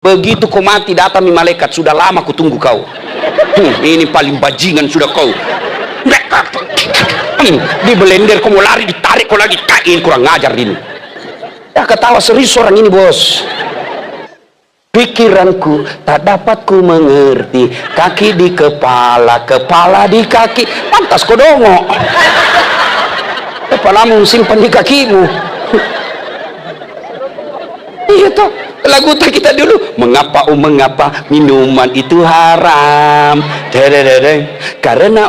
Begitu kau mati datang malaikat, sudah lama ku tunggu kau. Ini paling bajingan sudah kau. Di belender kau mau lari, ditarik kau lagi, kain kurang ngajar ini. Ya ketawa serius orang ini bos. Pikiranku tak dapat ku mengerti, kaki di kepala, kepala di kaki. Pantas kau dongok. Kepalamu simpan di kakimu. Iya toh, lagu kita dulu. Mengapa mengapa minuman itu haram? Karena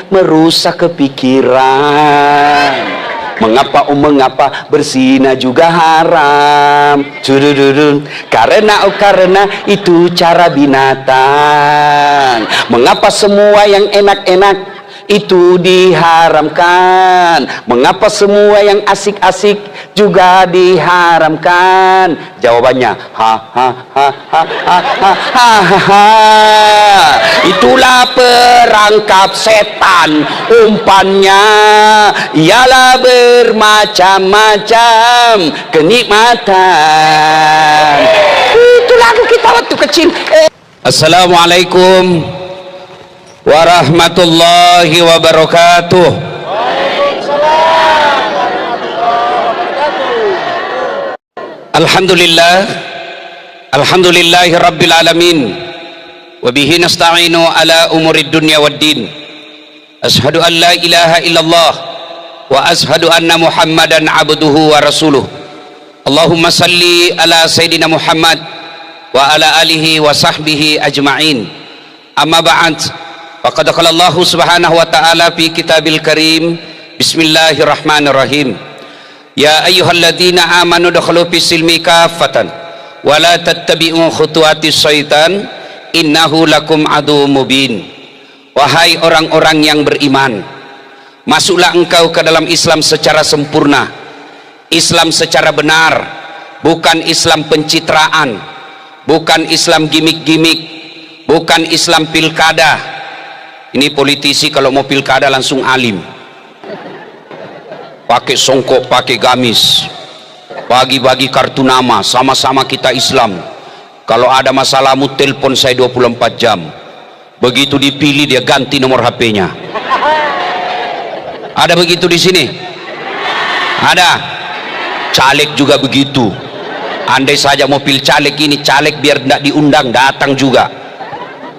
merusak kepikiran. Mengapa mengapa berzina juga haram? Karena itu cara binatang. Mengapa semua yang enak-enak itu diharamkan? Mengapa semua yang asik-asik juga diharamkan? Jawabannya itulah perangkap setan, umpannya ialah bermacam-macam kenikmatan. Itu lagu kita waktu kecil. Assalamualaikum warahmatullahi wabarakatuh. Alhamdulillah, alhamdulillahi rabbil alamin, wabihi nasta'inu ala umurid dunya waddin. Ashhadu an la ilaha illallah wa ashhadu anna muhammadan abduhu wa rasuluh. Allahumma salli ala sayyidina Muhammad wa ala alihi wa sahbihi ajma'in. Amma ba'd. Faqad qala Allah subhanahu wa ta'ala fi kitabil karim. Bismillahirrahmanirrahim. Ya ayyuhalladzina amanu dakhulu fis silmi kaffatan wa la tattabi'u khutuwatis syaitan innahu lakum aduwwum mubin. Wahai orang-orang yang beriman, masuklah engkau ke dalam Islam secara sempurna, Islam secara benar, bukan Islam pencitraan, bukan Islam gimik-gimik, bukan Islam pilkada. Ini politisi kalau mau pilkada langsung alim, pakai songkok, pakai gamis, bagi-bagi kartu nama, sama-sama kita Islam. Kalau ada masalahmu telepon saya 24 jam. Begitu dipilih dia ganti nomor HP-nya. Ada begitu di sini? Ada. Caleg juga begitu. Andai saja mau pilih caleg ini, caleg biar tidak diundang datang juga.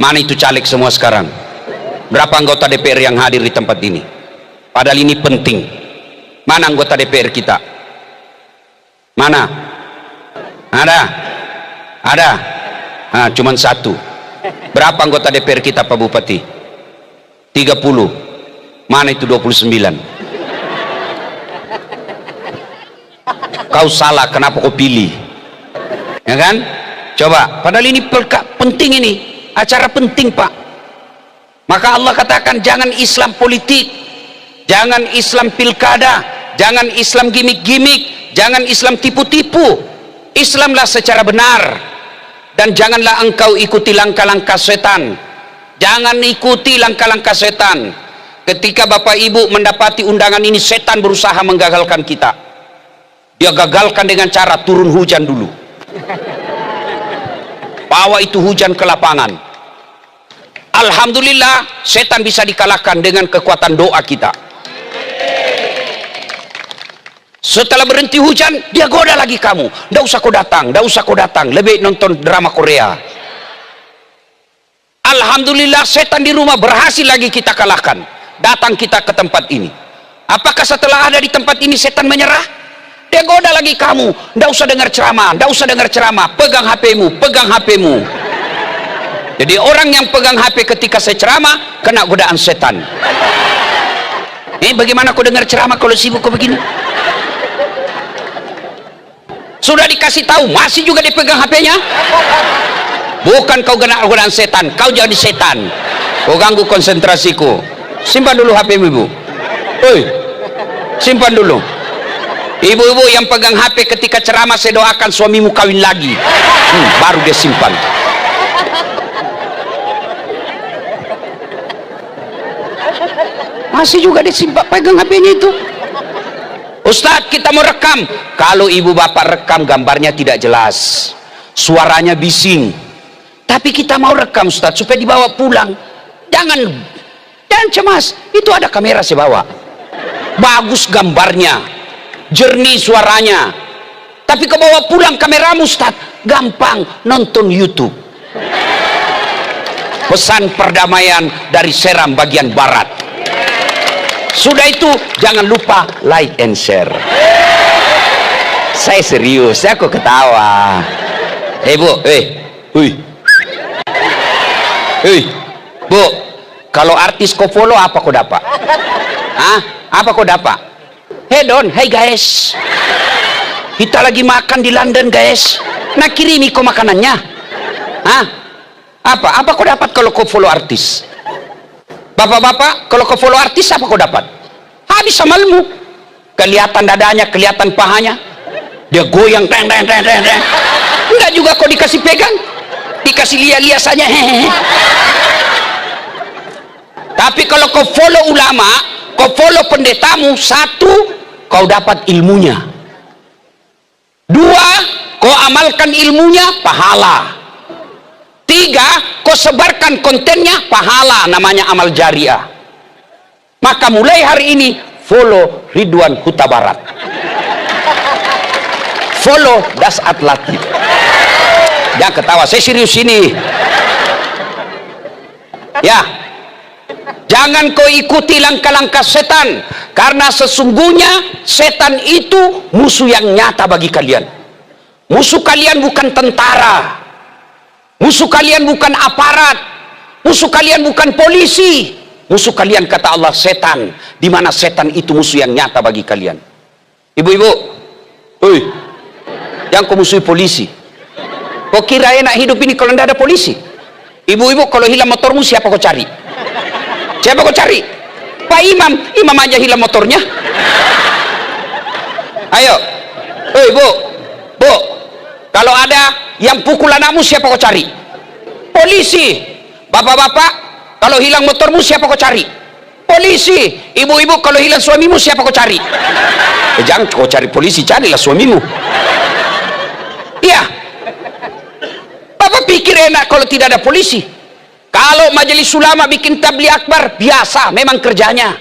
Mana itu caleg semua sekarang? Berapa anggota DPR yang hadir di tempat ini? Padahal ini penting. Mana anggota DPR kita? Mana? Ada? Ada? Nah, cuman satu. Berapa anggota DPR kita Pak Bupati? 30. Mana itu 29? Kau salah, kenapa kau pilih? Ya kan? Coba, padahal ini penting, ini acara penting Pak. Maka Allah katakan jangan Islam politik, jangan Islam pilkada, jangan Islam gimik-gimik, jangan Islam tipu-tipu. Islamlah secara benar. Dan janganlah engkau ikuti langkah-langkah setan. Jangan ikuti langkah-langkah setan. Ketika Bapak Ibu mendapati undangan ini, setan berusaha menggagalkan kita. Dia gagalkan dengan cara turun hujan dulu. Bawa itu hujan ke lapangan. Alhamdulillah, setan bisa dikalahkan dengan kekuatan doa kita. Setelah berhenti hujan, dia goda lagi kamu. Nggak usah kau datang, nggak usah kau datang. Lebih nonton drama Korea. Alhamdulillah, setan di rumah berhasil lagi kita kalahkan. Datang kita ke tempat ini. Apakah setelah ada di tempat ini setan menyerah? Dia goda lagi kamu. Nggak usah dengar ceramah, nggak usah dengar ceramah. Pegang HP-mu, pegang HP-mu. Jadi orang yang pegang HP ketika saya ceramah kena godaan setan. Bagaimana kau dengar ceramah kalau sibuk kau begini? Sudah dikasih tahu masih juga dipegang HP-nya. Bukan kau kena godaan setan, kau jadi setan. Kau ganggu konsentrasiku. Simpan dulu HP-mu ibu. Oi, simpan dulu. Ibu-ibu yang pegang HP ketika ceramah, saya doakan suamimu kawin lagi. Baru dia simpan. Masih juga disimpan pegang HP-nya itu. Ustadz, kita mau rekam. Kalau ibu bapak rekam gambarnya tidak jelas, suaranya bising. Tapi kita mau rekam Ustaz supaya dibawa pulang. Jangan cemas, itu ada kamera saya bawa. Bagus gambarnya, jernih suaranya. Tapi kau bawa pulang kameramu Ustaz, gampang nonton YouTube. Pesan perdamaian dari Seram bagian barat. Sudah itu jangan lupa like and share. Saya serius, aku ketawa. Bu, Bu, kalau artis kau follow apa kau dapat? Apa kau dapat? Hey guys, kita lagi makan di London guys. Nak kirimi kau makanannya? Apa kau dapat kalau kau follow artis? Bapak-bapak, kalau kau follow artis apa kau dapat? Habis amalmu. Kelihatan dadanya, kelihatan pahanya. Dia goyang, teng. Enggak juga kau dikasih pegang, dikasih lihat saja. Tapi kalau kau follow ulama, kau follow pendetamu, satu, kau dapat ilmunya. Dua, kau amalkan ilmunya, pahala. Tiga, kau sebarkan kontennya, pahala, namanya amal jariah. Maka mulai hari ini follow Ridwan Huta Barat, follow Das Atlatif. Jangan ketawa, saya serius ini ya. Jangan kau ikuti langkah-langkah setan, karena sesungguhnya setan itu musuh yang nyata bagi kalian. Musuh kalian bukan tentara, musuh kalian bukan aparat, musuh kalian bukan polisi. Musuh kalian, kata Allah, setan. Di mana setan itu musuh yang nyata bagi kalian. Ibu-ibu, jangan kau musuhi polisi. Kau kira enak hidup ini kalau tidak ada polisi? Ibu-ibu, kalau hilang motormu siapa kau cari? Siapa kau cari? Pak Imam aja hilang motornya. Ayo, Bu, kalau ada yang pukul anakmu siapa kau cari? Polisi. Bapak-bapak, kalau hilang motormu siapa kau cari? Polisi. Ibu-ibu, kalau hilang suamimu siapa kau cari? Jangan kau cari polisi, carilah suamimu. Iya. Bapak pikir enak kalau tidak ada polisi? Kalau majelis ulama bikin tabligh akbar, biasa, memang kerjanya.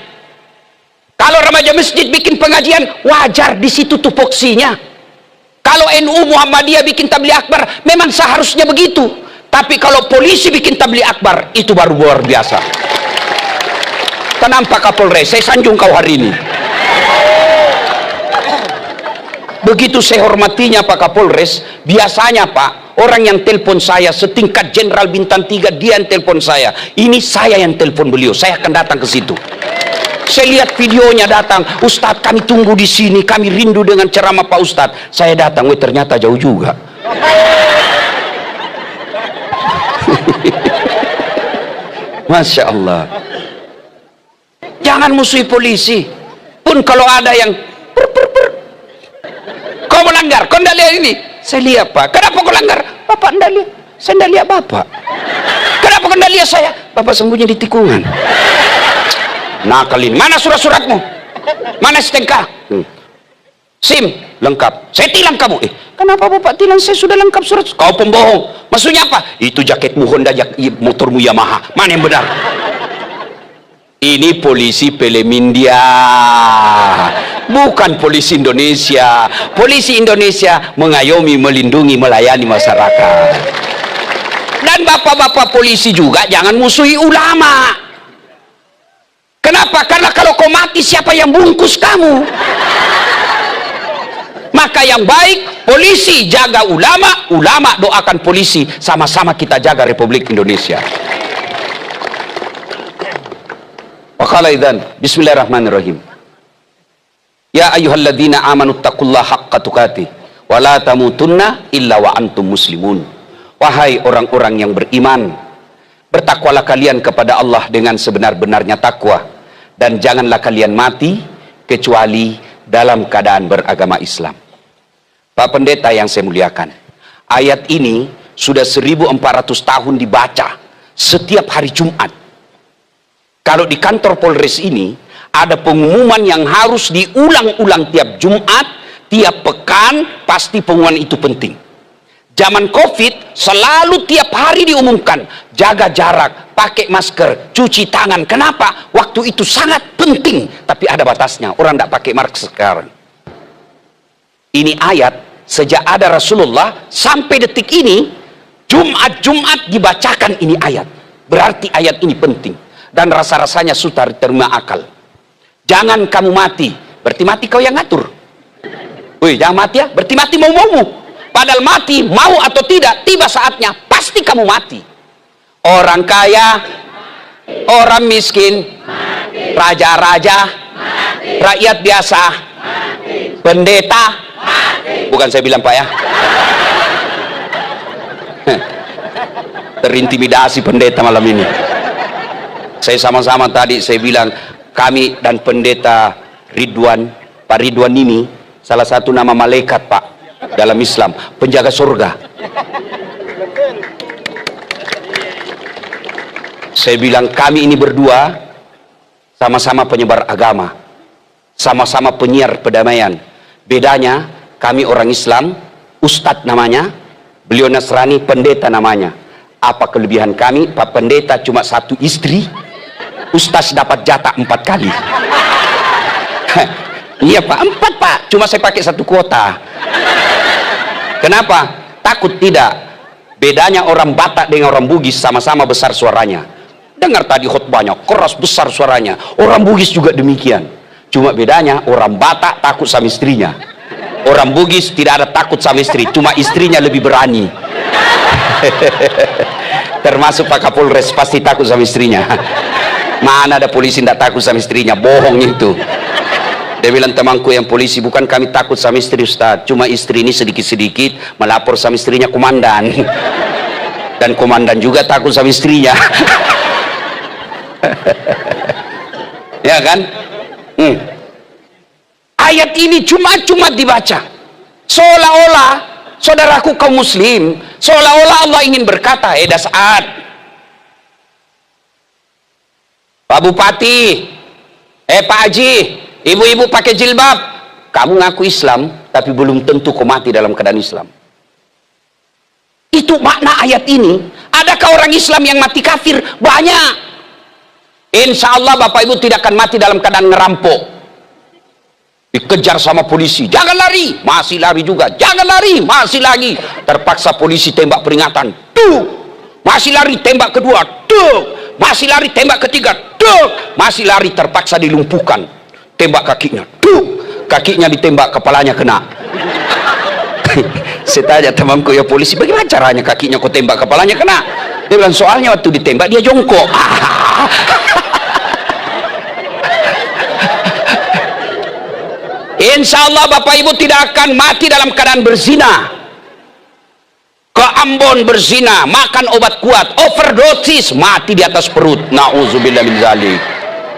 Kalau remaja masjid bikin pengajian, wajar, di situ tupoksinya. Kalau NU Muhammadiyah bikin tabligh akbar, memang seharusnya begitu. Tapi kalau polisi bikin tabligh akbar, itu baru luar biasa. Kenapa Kapolres? Saya sanjung kau hari ini. Begitu saya hormatinya Pak Kapolres, biasanya Pak, orang yang telepon saya setingkat Jenderal Bintang 3, dia yang telepon saya. Ini saya yang telepon beliau, saya akan datang ke situ. Saya lihat videonya datang, Ustadz kami tunggu di sini, kami rindu dengan ceramah Pak Ustadz. Saya datang, ternyata jauh juga. Masya Allah. Jangan musuhi polisi. Pun kalau ada yang kau melanggar, kau tidak lihat ini. Saya lihat Pak. Kenapa kau langgar? Bapak tidak lihat. Saya tidak lihat Bapak. Kenapa kau tidak lihat saya? Bapak sembunyi di tikungan. Nakalin. Mana surat-suratmu? Mana STNK? SIM lengkap. Saya tilang kamu. Kenapa Bapak tilang? Saya sudah lengkap surat. Kau pembohong. Maksudnya apa? Itu jaketmu Honda, motormu Yamaha. Mana yang benar? Ini polisi film India, bukan polisi Indonesia. Polisi Indonesia mengayomi, melindungi, melayani masyarakat. Dan bapak-bapak polisi juga jangan musuhi ulama. Kenapa? Karena kalau kau mati, siapa yang bungkus kamu? Maka yang baik, polisi jaga ulama, ulama doakan polisi. Sama-sama kita jaga Republik Indonesia. Waqala idzan, bismillahirrahmanirrahim. Ya ayyuhalladzina amanu taqullaha haqqa tuqatih wa la tamutunna illa wa antum muslimun. Wahai orang-orang yang beriman, bertakwalah kalian kepada Allah dengan sebenar-benarnya takwa, dan janganlah kalian mati kecuali dalam keadaan beragama Islam. Pak Pendeta yang saya muliakan, ayat ini sudah 1400 tahun dibaca setiap hari Jumat. Kalau di kantor Polres ini ada pengumuman yang harus diulang-ulang tiap Jumat, tiap pekan, pasti pengumuman itu penting. Zaman COVID selalu tiap hari diumumkan, jaga jarak, pakai masker, cuci tangan. Kenapa? Waktu itu sangat penting, tapi ada batasnya. Orang tidak pakai masker sekarang. Ini ayat, sejak ada Rasulullah sampai detik ini, Jumat dibacakan ini ayat. Berarti ayat ini penting. Dan rasa-rasanya sudah terima akal. Jangan kamu mati, berarti mati kau yang ngatur. Wih, jangan mati ya, berarti mati mau-maumu. Padahal mati, mau atau tidak, tiba saatnya, pasti kamu mati. Orang kaya, orang miskin, raja-raja, rakyat biasa, pendeta, bukan saya bilang Pak ya, terintimidasi pendeta malam ini. Saya sama-sama tadi saya bilang, kami dan pendeta Ridwan, Pak Ridwan ini salah satu nama malaikat Pak dalam Islam, penjaga surga. Saya bilang kami ini berdua sama-sama penyebar agama, sama-sama penyiar perdamaian. Bedanya kami orang Islam, Ustadz namanya, beliau Nasrani, pendeta namanya. Apa kelebihan kami? Pak pendeta cuma satu istri, Ustadz dapat jatah 4 kali. Iya Pak, 4 Pak, cuma saya pakai 1 kuota. Kenapa? Takut tidak. Bedanya orang Batak dengan orang Bugis sama-sama besar suaranya. Dengar tadi khutbahnya, keras besar suaranya. Orang Bugis juga demikian. Cuma bedanya orang Batak takut sama istrinya. Orang Bugis tidak ada takut sama istri, cuma istrinya lebih berani. Termasuk Pak Kapolres pasti takut sama istrinya. Mana ada polisi tidak takut sama istrinya? Bohong itu. Dia bilang, temanku yang polisi, bukan kami takut sama istri Ustaz, cuma istri ini sedikit-sedikit melapor sama istrinya komandan. Dan komandan juga takut sama istrinya. Ya kan? Ayat ini cuma dibaca seolah-olah, saudaraku kaum muslim, seolah-olah Allah ingin berkata, Saat, Pak Bupati, Pak Haji, ibu-ibu pakai jilbab, kamu ngaku Islam tapi belum tentu kau mati dalam keadaan Islam. Itu makna ayat ini. Adakah orang Islam yang mati kafir? Banyak. Insya Allah Bapak Ibu tidak akan mati dalam keadaan ngerampok, dikejar sama polisi, jangan lari, masih lari juga, jangan lari, masih lagi, terpaksa polisi tembak peringatan, tuh, masih lari, tembak kedua, tuh, masih lari, tembak ketiga, tuh, masih lari, terpaksa dilumpuhkan, tembak kakinya, tuh, kakinya ditembak, kepalanya kena. Saya tanya temanku ya polisi, bagaimana caranya kakinya kau tembak, kepalanya kena? Dia bilang, soalnya waktu ditembak dia jongkok. Insya Allah Bapak Ibu tidak akan mati dalam keadaan berzina, ke Ambon berzina, makan obat kuat, overdosis, mati di atas perut, na'udzubillah min zalik,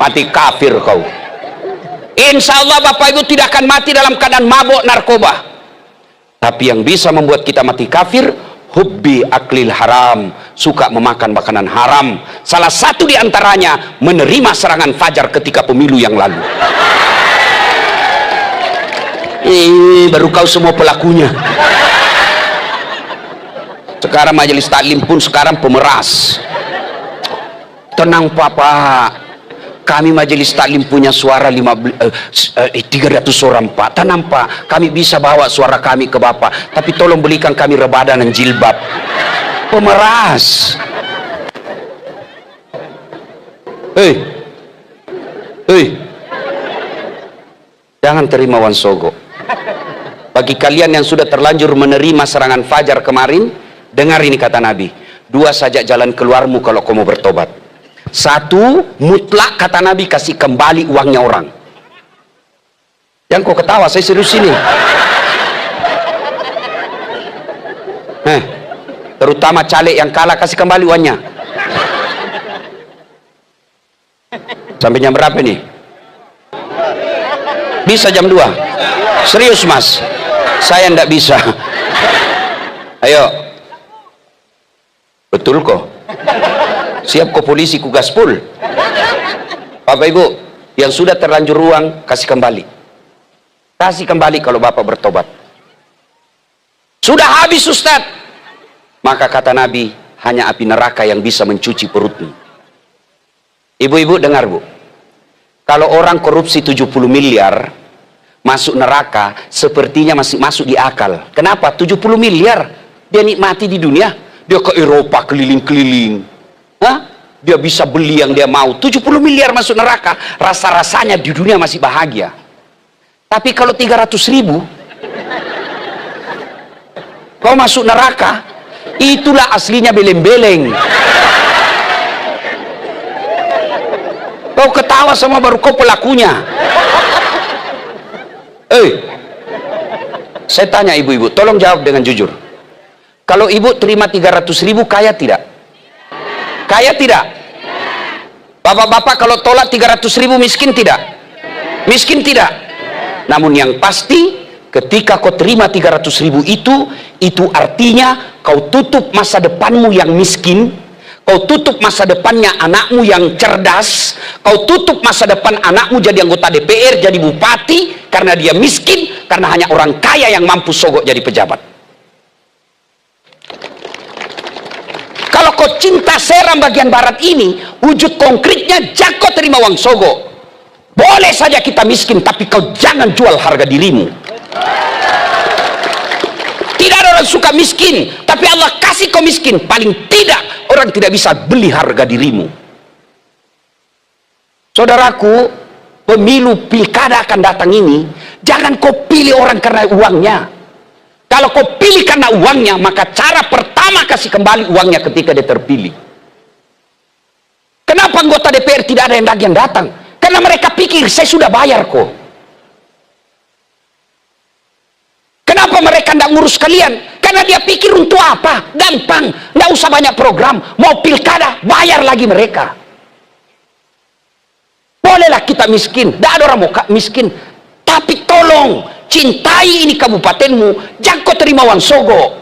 mati kafir kau. Insya Allah Bapak Ibu tidak akan mati dalam keadaan mabuk narkoba. Tapi yang bisa membuat kita mati kafir, hubbi aklil haram, suka memakan makanan haram. Salah satu diantaranya menerima serangan fajar ketika pemilu yang lalu. Baru kau semua pelakunya. Sekarang majelis taklim pun sekarang pemeras. Tenang Pak, kami majelis taklim punya suara 300 orang Pak. Tenang Pak, kami bisa bawa suara kami ke Bapak, tapi tolong belikan kami rebana dan jilbab. Pemeras. Jangan terima wansogo. Bagi kalian yang sudah terlanjur menerima serangan fajar kemarin, dengar ini kata Nabi, 2 saja jalan keluarmu kalau kamu bertobat. 1, mutlak kata Nabi, kasih kembali uangnya orang. Yang kau ketawa, saya serius ini. Terutama caleg yang kalah, kasih kembali uangnya. Sampai jam berapa nih? Bisa jam 2? Serius Mas? Saya ndak bisa. Ayo. Betul kok. Siap kok polisi ku gaspol. Bapak Ibu yang sudah terlanjur uang, kasih kembali. Kasih kembali kalau Bapak bertobat. Sudah habis Ustaz. Maka kata Nabi, hanya api neraka yang bisa mencuci perutmu. Ibu-ibu dengar bu, kalau orang korupsi 70 miliar masuk neraka, sepertinya masih masuk di akal. Kenapa? 70 miliar dia nikmati di dunia. Dia ke Eropa keliling-keliling, dia bisa beli yang dia mau. 70 miliar masuk neraka, rasa-rasanya di dunia masih bahagia. Tapi kalau 300.000 kau masuk neraka, itulah aslinya beleng-beleng. Kau ketawa sama baru kau pelakunya. Saya tanya ibu-ibu, tolong jawab dengan jujur. Kalau ibu terima 300.000, kaya tidak? Kaya tidak? Bapak-bapak kalau tolak 300.000 miskin tidak? Miskin tidak? Namun yang pasti, ketika kau terima 300.000 itu artinya kau tutup masa depanmu yang miskin, kau tutup masa depannya anakmu yang cerdas, kau tutup masa depan anakmu jadi anggota DPR, jadi bupati, karena dia miskin, karena hanya orang kaya yang mampu sogok jadi pejabat. Kalau kau cinta Seram bagian barat ini, wujud konkretnya jangan terima uang sogok. Boleh saja kita miskin, tapi kau jangan jual harga dirimu. Tidak ada orang suka miskin, tapi Allah kasih kau miskin. Paling tidak orang tidak bisa beli harga dirimu. Saudaraku, pemilu pilkada akan datang ini, jangan kau pilih orang karena uangnya. Kalau kau pilih karena uangnya, maka cara pertama kasih kembali uangnya ketika dia terpilih. Kenapa anggota DPR tidak ada yang lagi yang datang? Karena mereka pikir saya sudah bayar kok. Kenapa mereka tidak ngurus kalian? Karena dia pikir untuk apa? Gampang, tidak usah banyak program. Mau pilkada, bayar lagi mereka. Bolehlah kita miskin, tidak ada orang mau miskin. Tapi tolong, cintai ini kabupatenmu, jangan kau terima uang sogok.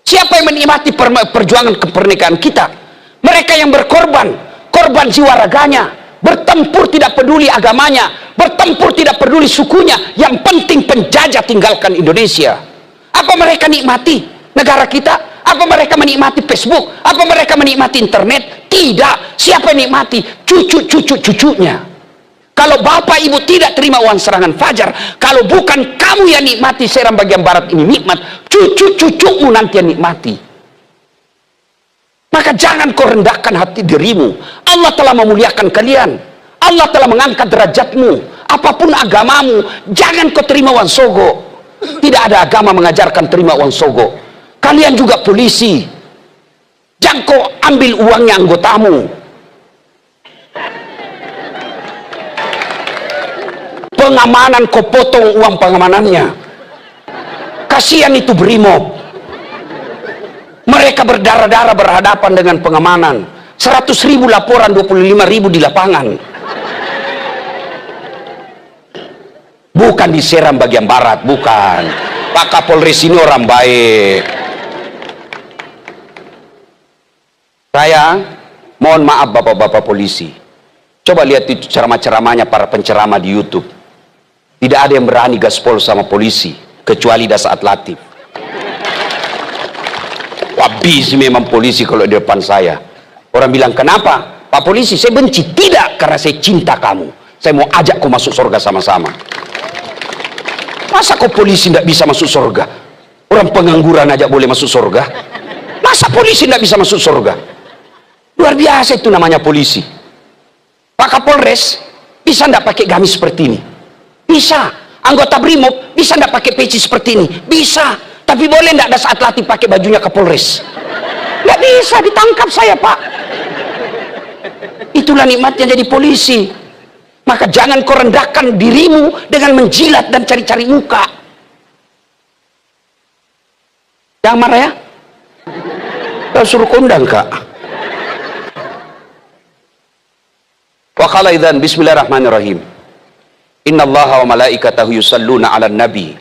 Siapa yang menikmati perjuangan kemerdekaan kita? Mereka yang berkorban, korban jiwa raganya, bertempur tidak peduli agamanya, bertempur tidak peduli sukunya, yang penting penjajah tinggalkan Indonesia. Apa mereka nikmati negara kita? Apa mereka menikmati Facebook? Apa mereka menikmati internet? Tidak. Siapa yang nikmati? Cucu-cucu-cucunya. Kalau bapak ibu tidak terima uang serangan fajar, kalau bukan kamu yang nikmati Seram bagian barat ini nikmat, cucu-cucumu nanti yang nikmati. Maka jangan kau rendahkan hati dirimu. Allah telah memuliakan kalian, Allah telah mengangkat derajatmu. Apapun agamamu, jangan kau terima uang sogok. Tidak ada agama mengajarkan terima uang sogok. Kalian juga polisi, jangan kau ambil uangnya anggotamu. Pengamanan kau potong uang pengamanannya. Kasihan itu Brimob. Mereka berdarah-darah berhadapan dengan pengamanan. 100.000 laporan, 25.000 di lapangan. Bukan di Seram bagian barat, bukan. Pak Kapolres ini orang baik. Saya mohon maaf bapak-bapak polisi. Coba lihat itu ceramah-ceramahnya para penceramah di YouTube. Tidak ada yang berani gaspol sama polisi, kecuali Dasaat Latif. Habis memang polisi kalau di depan saya. Orang bilang, kenapa? Pak polisi, saya benci. Tidak, karena saya cinta kamu. Saya mau ajak kau masuk surga sama-sama. Masa kau polisi tidak bisa masuk surga? Orang pengangguran aja boleh masuk surga. Masa polisi tidak bisa masuk surga? Luar biasa itu namanya polisi. Pak Kapolres bisa tidak pakai gamis seperti ini? Bisa. Anggota Brimob bisa tidak pakai peci seperti ini? Bisa. Tapi boleh tidak ada saat latih pakai bajunya Kapolres? Tidak bisa, ditangkap saya Pak. Itulah nikmatnya jadi polisi. Maka jangan kau rendahkan dirimu dengan menjilat dan cari-cari muka. Jangan marah ya. Kau suruh kondang kak. Wa qala idzan bismillahirrahmanirrahim. Innallaha wa malaikatahu yusalluna 'alan nabi.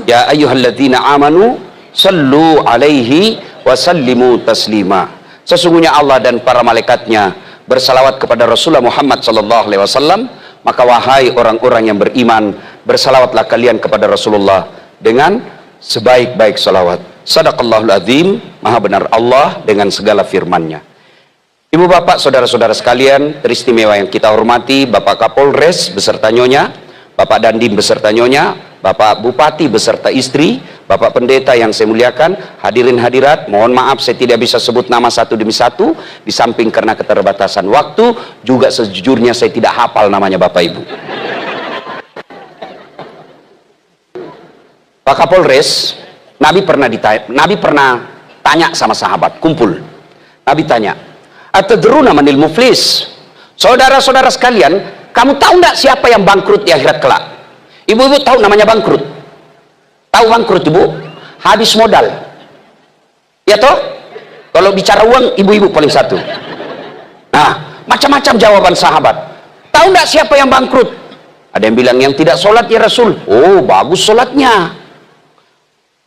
Ya ayyuhalladzina amanu sallu 'alaihi wa sallimu taslima. Sesungguhnya Allah dan para malaikatnya bersalawat kepada Rasulullah Muhammad sallallahu alaihi wasallam, maka wahai orang-orang yang beriman, bersalawatlah kalian kepada Rasulullah dengan sebaik-baik salawat. Sadaqallahul azim, maha benar Allah dengan segala firman-Nya. Ibu bapak, saudara-saudara sekalian, teristimewa yang kita hormati, Bapak Kapolres beserta Nyonya, Bapak Dandim beserta Nyonya, Bapak Bupati beserta istri, Bapak Pendeta yang saya muliakan, hadirin hadirat, mohon maaf saya tidak bisa sebut nama satu demi satu, di samping karena keterbatasan waktu, juga sejujurnya saya tidak hafal namanya Bapak Ibu. Pak Kapolres, Nabi pernah tanya sama sahabat, kumpul. Nabi tanya, atadruna manil muflis? Saudara-saudara sekalian, kamu tahu nggak siapa yang bangkrut di akhirat kelak? Ibu-ibu tahu namanya bangkrut? Tahu bangkrut ibu? Habis modal. Ya toh? Kalau bicara uang, ibu-ibu paling satu. Nah, macam-macam jawaban sahabat. Tahu nggak siapa yang bangkrut? Ada yang bilang yang tidak sholat ya Rasul. Oh, bagus sholatnya.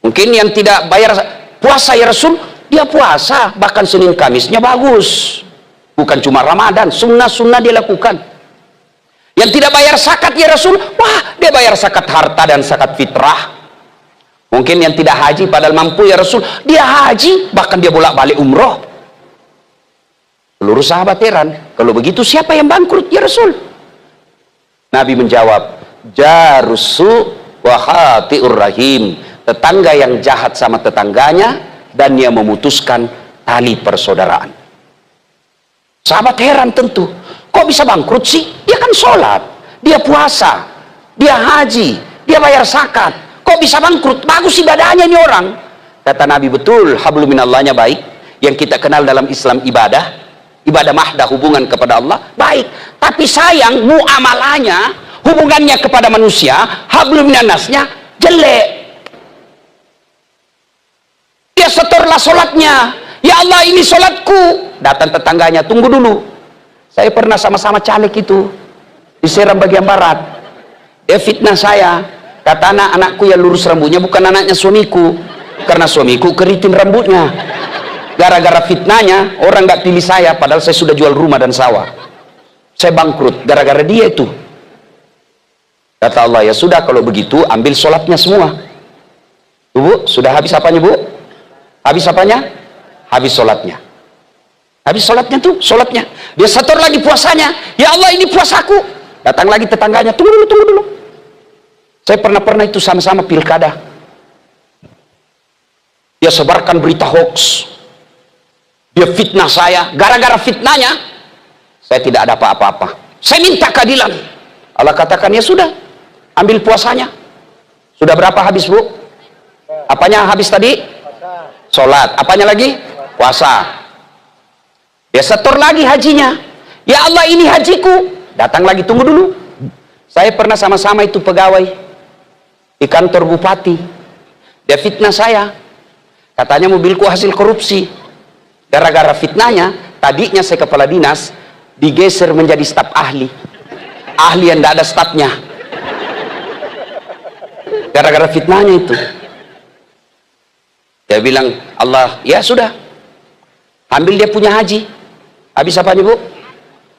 Mungkin yang tidak bayar puasa ya Rasul. Dia puasa, bahkan Senin Kamisnya bagus. Bukan cuma Ramadan, sunnah-sunnah dia lakukan. Yang tidak bayar zakat ya Rasul, wah dia bayar zakat harta dan zakat fitrah. Mungkin yang tidak haji padahal mampu ya Rasul, dia haji, bahkan dia bolak-balik umroh. Seluruh sahabat heran, kalau begitu siapa yang bangkrut ya Rasul? Nabi menjawab, jarusu wa khati'ur rahim, tetangga yang jahat sama tetangganya dan dia memutuskan tali persaudaraan. Sahabat heran tentu, kok bisa bangkrut sih? Dia kan sholat, dia puasa, dia haji, dia bayar zakat, kok bisa bangkrut? Bagus ibadahnya ini orang. Kata Nabi, betul, hablum minallahnya baik, yang kita kenal dalam Islam ibadah mahdah, hubungan kepada Allah baik, tapi sayang muamalahnya, hubungannya kepada manusia, hablum minannasnya jelek. Dia setorlah sholatnya, ya Allah ini sholatku. Datang tetangganya, tunggu dulu, saya pernah sama-sama caleg itu di Seram bagian barat. Dia fitnah saya, kata anakku yang lurus rambutnya bukan anaknya suamiku, karena suamiku keriting rambutnya. Gara-gara fitnahnya orang nggak pilih saya, padahal saya sudah jual rumah dan sawah. Saya bangkrut gara-gara dia itu. Kata Allah, ya sudah kalau begitu ambil sholatnya semua. Bu, sudah habis apanya bu? Habis apanya? Habis sholatnya. Habis sholatnya tuh, sholatnya. Dia setor lagi puasanya. Ya Allah ini puasaku. Datang lagi tetangganya, tunggu dulu. Saya pernah itu sama-sama pilkada. Dia sebarkan berita hoax. Dia fitnah saya. Gara-gara fitnahnya, saya tidak ada apa-apa. Saya minta keadilan. Allah katakan, ya sudah, ambil puasanya. Sudah berapa habis bu? Apanya habis tadi? Sholat. Apanya lagi? Puasa. Dia setor lagi hajinya. Ya Allah ini hajiku. Datang lagi, tunggu dulu. Saya pernah sama-sama itu pegawai di kantor bupati. Dia fitnah saya. Katanya mobilku hasil korupsi. Gara-gara fitnahnya, tadinya saya kepala dinas, digeser menjadi staf ahli. Ahli yang tidak ada stafnya. Gara-gara fitnahnya itu. Dia bilang, Allah, ya sudah, ambil dia punya haji. Habis apanya bu?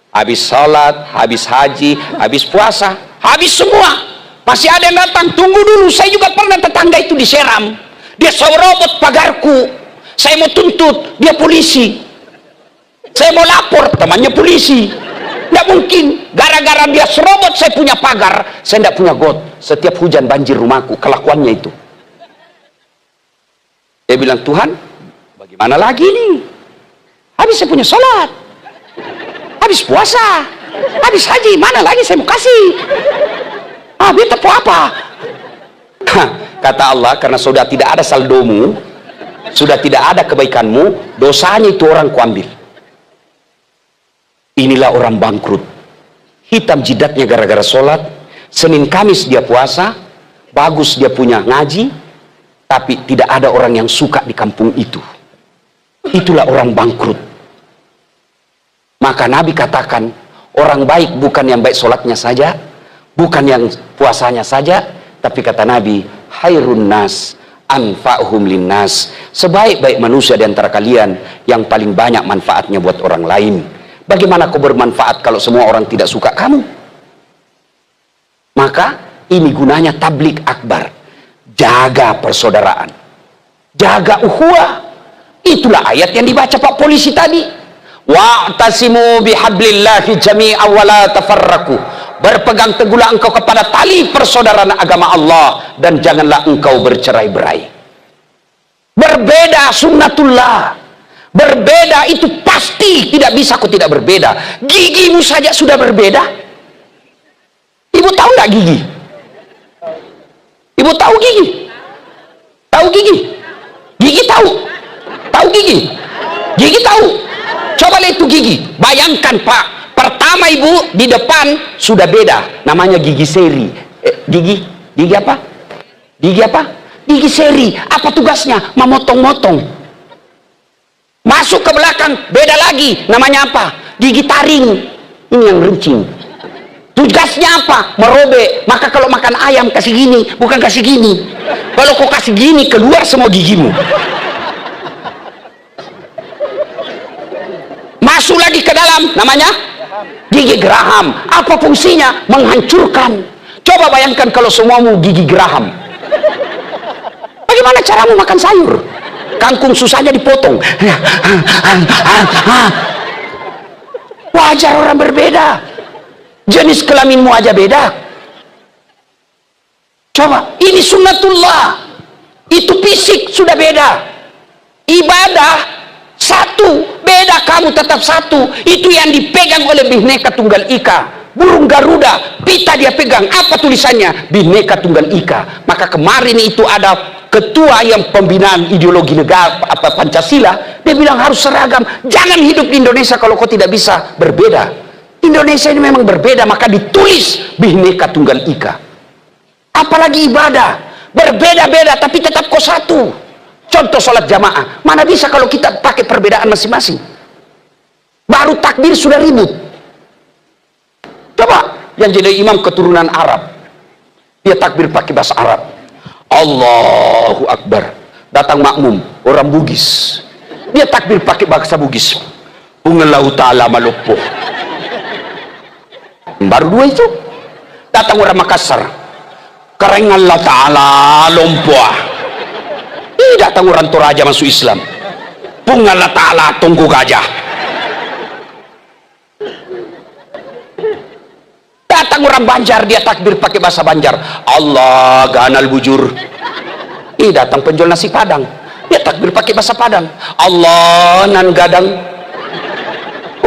Habis sholat, habis haji, habis puasa, habis semua. Masih ada yang datang, tunggu dulu, saya juga pernah tetangga itu diseram. Dia serobot pagarku. Saya mau tuntut, dia polisi. Saya mau lapor, temannya polisi. Tidak mungkin, gara-gara dia serobot saya punya pagar, saya tidak punya got. Setiap hujan banjir rumahku, kelakuannya itu. Dia bilang, Tuhan, bagaimana lagi nih? Habis saya punya sholat, habis puasa, habis haji, mana lagi saya mau kasih? Dia tepu apa? Kata Allah, karena sudah tidak ada saldomu, sudah tidak ada kebaikanmu, dosanya itu orang kuambil. Inilah orang bangkrut. Hitam jidatnya gara-gara sholat, Senin Kamis dia puasa, bagus dia punya ngaji, tapi tidak ada orang yang suka di kampung itu. Itulah orang bangkrut. Maka Nabi katakan, orang baik bukan yang baik sholatnya saja, bukan yang puasanya saja, tapi kata Nabi, hairun nas anfa'hum linnas, sebaik-baik manusia di antara kalian yang paling banyak manfaatnya buat orang lain. Bagaimana kau bermanfaat kalau semua orang tidak suka kamu? Maka ini gunanya tablik akbar. Jaga persaudaraan, jaga ukhuwah. Itulah ayat yang dibaca Pak Polisi tadi. Wa'tasimu bihablillahi jami'an wa la tafarraqu. Berpegang teguhlah engkau kepada tali persaudaraan agama Allah dan janganlah engkau bercerai-berai. Berbeda sunnatullah, berbeda itu pasti, tidak bisa kau tidak berbeda. Gigimu saja sudah berbeda. Ibu tahu nggak gigi? Ibu tahu gigi? Tahu gigi? Gigi tahu? Tahu gigi? Gigi tahu? Coba lihat itu gigi. Bayangkan Pak, pertama ibu di depan sudah beda, namanya gigi seri. Gigi apa? Gigi apa? Gigi seri. Apa tugasnya? Memotong-motong. Masuk ke belakang beda lagi, namanya apa? Gigi taring. Ini yang runcing. Tugasnya apa? Merobek. Maka kalau makan ayam kasih gini, bukan kasih gini. Kalau kau kasih gini, keluar semua gigimu. Masuk lagi ke dalam, namanya gigi geraham. Apa fungsinya? Menghancurkan. Coba bayangkan kalau semuamu gigi geraham. Bagaimana caramu makan sayur? Kangkung susahnya dipotong. Wajar orang berbeda. Jenis kelaminmu aja beda. Coba, ini sunnatullah. Itu fisik sudah beda. Ibadah satu, beda, kamu tetap satu. Itu yang dipegang oleh Bhinneka Tunggal Ika. Burung Garuda, pita dia pegang. Apa tulisannya? Bhinneka Tunggal Ika. Maka kemarin itu ada ketua yang pembinaan ideologi negara apa Pancasila. Dia bilang harus seragam. Jangan hidup di Indonesia kalau kau tidak bisa berbeda. Indonesia ini memang berbeda, maka ditulis Bhinneka Tunggal Ika. Apalagi ibadah, berbeda-beda tapi tetap kau satu. Contoh sholat jamaah, mana bisa kalau kita pakai perbedaan masing-masing. Baru takbir sudah ribut. Coba yang jadi imam keturunan Arab, dia takbir pakai bahasa Arab, Allahu Akbar. Datang makmum orang Bugis, dia takbir pakai bahasa Bugis, Ungelau ta'ala malupuh. Baru dua itu. Datang orang Makassar, Kareng Allah Ta'ala lompuah. Datang orang Toraja masuk Islam, Pung Allah Ta'ala tunggu gajah. Datang orang Banjar, dia takbir pakai bahasa Banjar, Allah ganal bujur. Datang penjual nasi Padang, dia takbir pakai bahasa Padang, Allah nan gadang.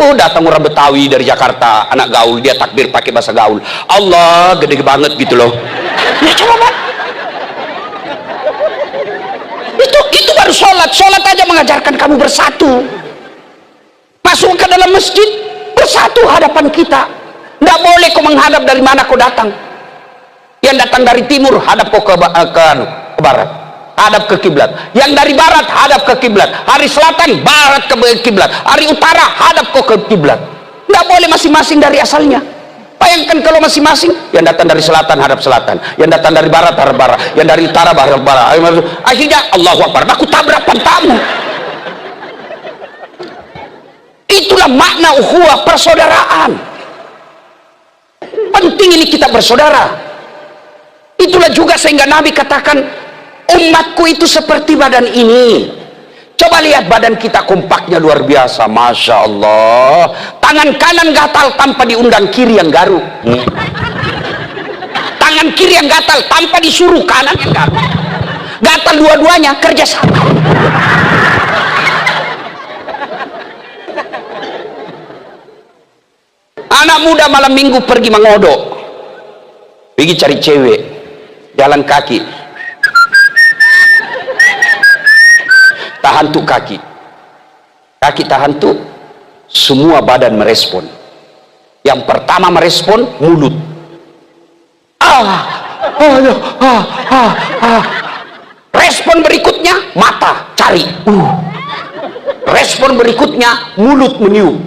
Datang orang Betawi dari Jakarta, anak gaul, dia takbir pakai bahasa gaul, Allah gede banget gitu loh. Ya coba Pak, itu baru sholat aja mengajarkan kamu bersatu. Masuk ke dalam masjid, bersatu hadapan kita. Nggak boleh kau menghadap dari mana kau datang. Yang datang dari timur hadap kau ke barat, hadap ke kiblat. Yang dari barat hadap ke kiblat. Hari selatan barat ke kiblat. Hari utara hadap kau ke kiblat. Nggak boleh masing-masing dari asalnya. Bayangkan kalau masing-masing, yang datang dari selatan hadap selatan, yang datang dari barat hadap barat, yang dari utara hadap barat. Akhirnya Allahu Akbar, aku tabrak pantamu. Itulah makna ukhuwah, persaudaraan. Penting ini kita bersaudara. Itulah juga sehingga Nabi katakan, umatku itu seperti badan ini. Coba lihat badan kita kompaknya luar biasa, Masya Allah. Tangan kanan gatal tanpa diundang kiri yang garuk. Tangan kiri yang gatal tanpa disuruh kanan yang garuk. Gatal dua-duanya kerja sama. Anak muda malam minggu pergi mengodok, pergi cari cewek, jalan kaki, tahan tuh kaki tahan tuh, semua badan merespon. Yang pertama merespon mulut, respon berikutnya mata cari, respon berikutnya mulut meniup,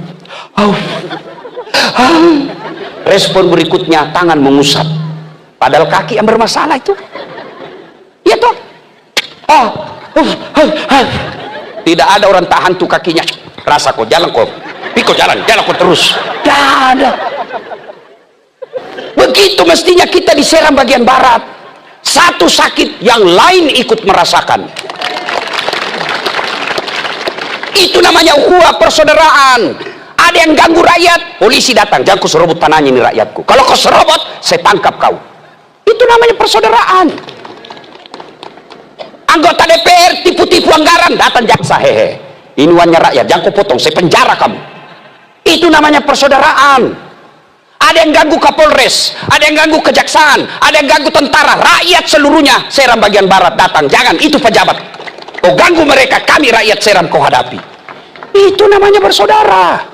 respon berikutnya tangan mengusap. Padahal kaki yang bermasalah itu. Iya toh? Tidak ada orang tahan tuh kakinya. Rasa kok jalan kok, piko jalan kok terus. Tidak ada. Begitu mestinya kita diserang bagian barat. Satu sakit, yang lain ikut merasakan. Itu namanya ukhuwah, persaudaraan. Ada yang ganggu rakyat, polisi datang, jangan kau serobot tanahnya ini rakyatku. Kalau kau serobot, saya tangkap kau. Itu namanya persaudaraan. Anggota DPR tipu-tipu anggaran, datang jaksa, hehe, ini uangnya rakyat, jangan kau potong, saya penjara kamu. Itu namanya persaudaraan. Ada yang ganggu Kapolres, ada yang ganggu kejaksaan, ada yang ganggu tentara, rakyat seluruhnya, Seram bagian barat datang, jangan, itu pejabat. Kau ganggu mereka, kami rakyat Seram kau hadapi. Itu namanya bersaudara.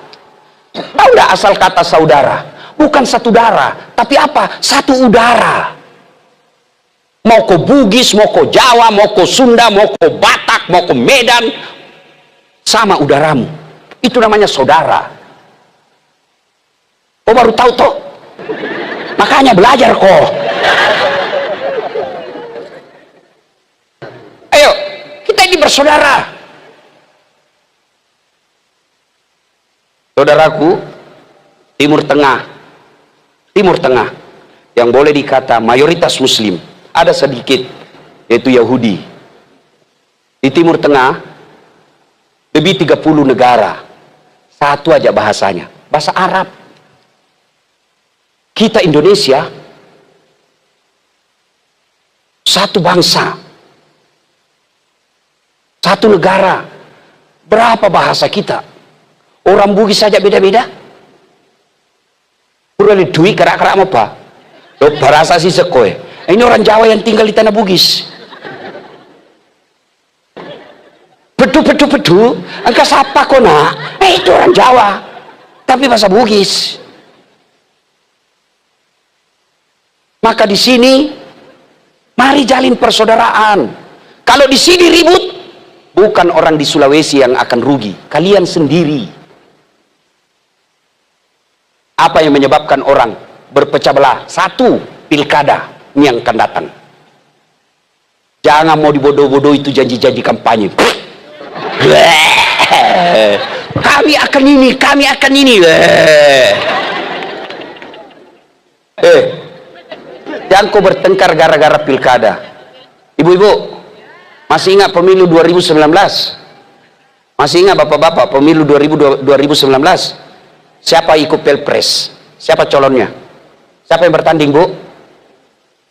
Tahu tidak asal kata saudara? Bukan satu darah, tapi apa? Satu udara. Mau ke Bugis, mau ke Jawa, mau ke Sunda, mau ke Batak, mau ke Medan, sama udaramu. Itu namanya saudara. Kau baru tahu toh? Makanya belajar kok. Ayo, kita ini bersaudara. Saudaraku, Timur Tengah yang boleh dikata mayoritas Muslim, ada sedikit yaitu Yahudi. Di Timur Tengah lebih 30 negara, satu aja bahasanya, bahasa Arab. Kita Indonesia satu bangsa, satu negara, berapa bahasa kita? Orang Bugis saja beda-beda. Kurang duit kerak-kerak apa? Lo bahasa sih sekoe. Ini orang Jawa yang tinggal di tanah Bugis. Bedu. Engkau siapa kau nak? Itu orang Jawa. Tapi bahasa Bugis. Maka di sini, mari jalin persaudaraan. Kalau di sini ribut, bukan orang di Sulawesi yang akan rugi. Kalian sendiri. Apa yang menyebabkan orang berpecah belah? Satu, pilkada yang akan datang. Jangan mau dibodoh-bodoh itu janji-janji kampanye. Kami akan ini. Jangan kau bertengkar gara-gara pilkada. Ibu-ibu, masih ingat pemilu 2019? Masih ingat bapak-bapak pemilu 2019? Siapa ikut pilpres? Siapa calonnya? Siapa yang bertanding, Bu?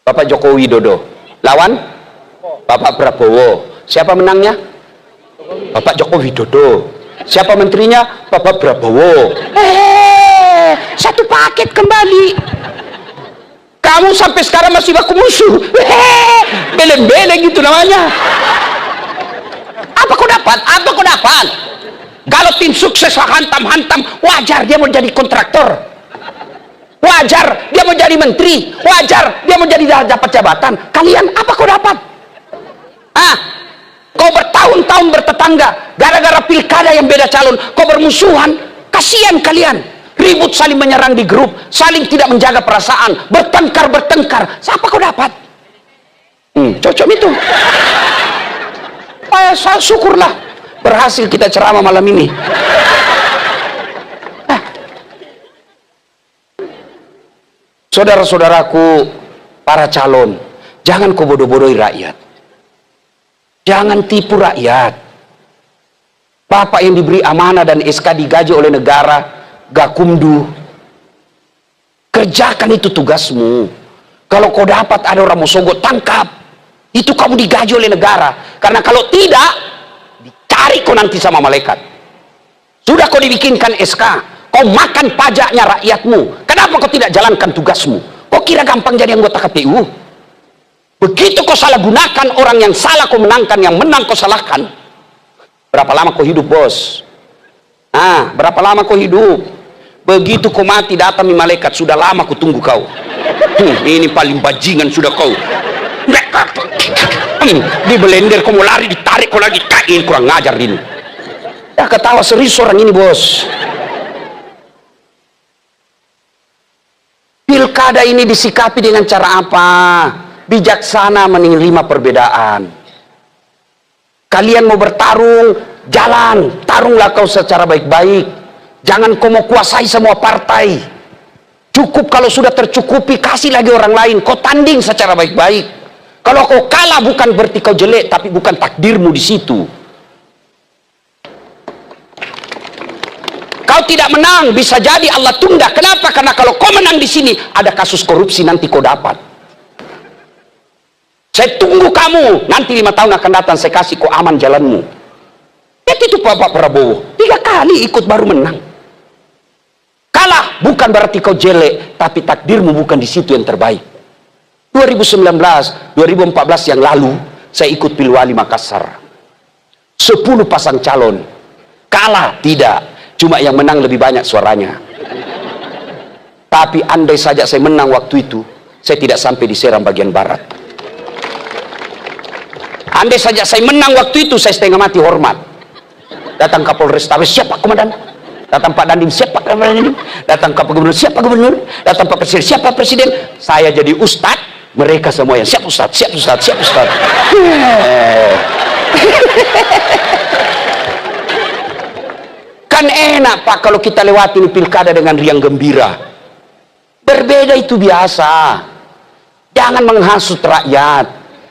Bapak Joko Widodo. Lawan? Bapak Prabowo. Siapa menangnya? Bapak Joko Widodo. Siapa menterinya? Bapak Prabowo. Satu paket kembali. Kamu sampai sekarang masih baku musuh. Beleng-beleng gitu namanya. Apa kau dapat? Kalau tim sukses hantam-hantam, wajar dia mau jadi kontraktor. Wajar dia mau jadi menteri. Wajar dia mau jadi dapat jabatan. Kalian apa kau dapat? Kau bertahun-tahun bertetangga, gara-gara pilkada yang beda calon, kau bermusuhan. Kasihan kalian. Ribut, saling menyerang di grup, saling tidak menjaga perasaan, bertengkar. Siapa kau dapat? Cocok itu. Syukurlah berhasil kita ceramah malam ini. Saudara-saudaraku, para calon, jangan kau bodoh-bodohi rakyat. Jangan tipu rakyat. Bapak yang diberi amanah dan SK digaji oleh negara, Gakumdu, kerjakan itu tugasmu. Kalau kau dapat ada orang mau sogok, tangkap. Itu kamu digaji oleh negara. Karena kalau tidak, dicari kau nanti sama malaikat. Sudah kau dibikinkan SK, kau makan pajaknya rakyatmu. Kenapa kau tidak jalankan tugasmu? Kau kira gampang jadi anggota KPU? Begitu kau salah gunakan orang yang salah kau menangkan, yang menang kau salahkan. Berapa lama kau hidup, bos? Berapa lama kau hidup? Begitu kau mati datang malaikat, sudah lama kau tunggu kau. Ini paling bajingan sudah kau. Di belender kau mau lari, ditarik kau lagi. Ini kurang ngajar ini. Ya ketawa serius orang ini, bos. Pilkada ini disikapi dengan cara apa? Bijaksana menerima perbedaan. Kalian mau bertarung, jalan, tarunglah kau secara baik-baik. Jangan kau mau kuasai semua partai. Cukup kalau sudah tercukupi, kasih lagi orang lain. Kau tanding secara baik-baik. Kalau kau kalah bukan berarti kau jelek, tapi bukan takdirmu di situ. Kau tidak menang, bisa jadi Allah tunda. Kenapa? Karena kalau kau menang di sini, ada kasus korupsi nanti kau dapat. Saya tunggu kamu, nanti 5 tahun akan datang, saya kasih kau aman jalanmu. Itu Pak Prabowo, 3 kali ikut baru menang. Kalah bukan berarti kau jelek, tapi takdirmu bukan di situ yang terbaik. 2019, 2014 yang lalu, saya ikut Pilwali Makassar. 10 pasang calon, kalah tidak. Cuma yang menang lebih banyak suaranya. Tapi andai saja saya menang waktu itu, saya tidak sampai di Seram bagian barat. Andai saja saya menang waktu itu, saya setengah mati hormat. Datang Kapolres Tabes, siapa komandan? Datang Pak Dandim, siapa komandan? Datang Pak Gubernur, siapa gubernur? Datang Pak Presiden, siapa presiden? Saya jadi ustadz, mereka semua yang siap ustadz, siap ustadz, siap ustadz. Kan enak Pak kalau kita lewati pilkada dengan riang gembira. Berbeda itu biasa. Jangan menghasut rakyat.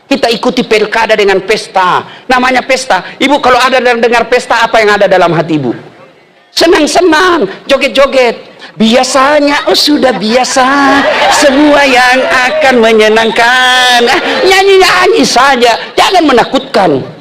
Kita ikuti pilkada dengan pesta. Namanya pesta. Ibu kalau ada dengar pesta, apa yang ada dalam hati ibu? Senang-senang, joget-joget. Biasanya, oh sudah biasa, semua yang akan menyenangkan. Nyanyi-nyanyi saja, jangan menakutkan.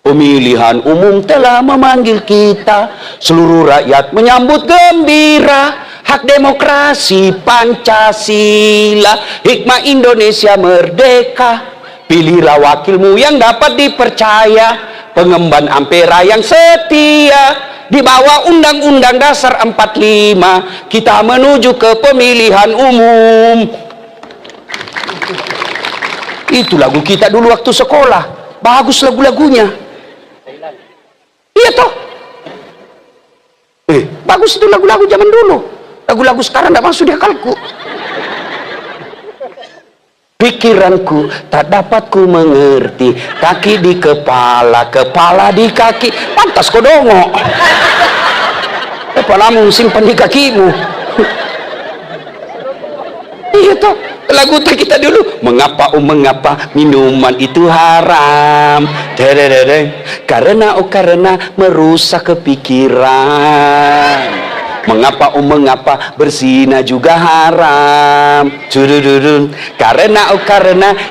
Pemilihan umum telah memanggil kita, seluruh rakyat menyambut gembira. Hak demokrasi Pancasila, hikmah Indonesia merdeka. Pilihlah wakilmu yang dapat dipercaya, pengemban ampera yang setia. Di bawah Undang-Undang Dasar 45, kita menuju ke pemilihan umum. Itu lagu kita dulu waktu sekolah. Bagus lagu-lagunya. Iya toh? Bagus itu lagu-lagu zaman dulu. Lagu-lagu sekarang tidak masuk di akalku. Pikiranku tak dapat ku mengerti, kaki di kepala, kepala di kaki. Pantas kau dongok. Kepalamu simpan di kakimu. Iya toh, lagu kita dulu. Mengapa mengapa minuman itu haram? Karena merusak kepikiran. Mengapa mengapa berzina juga haram? Karena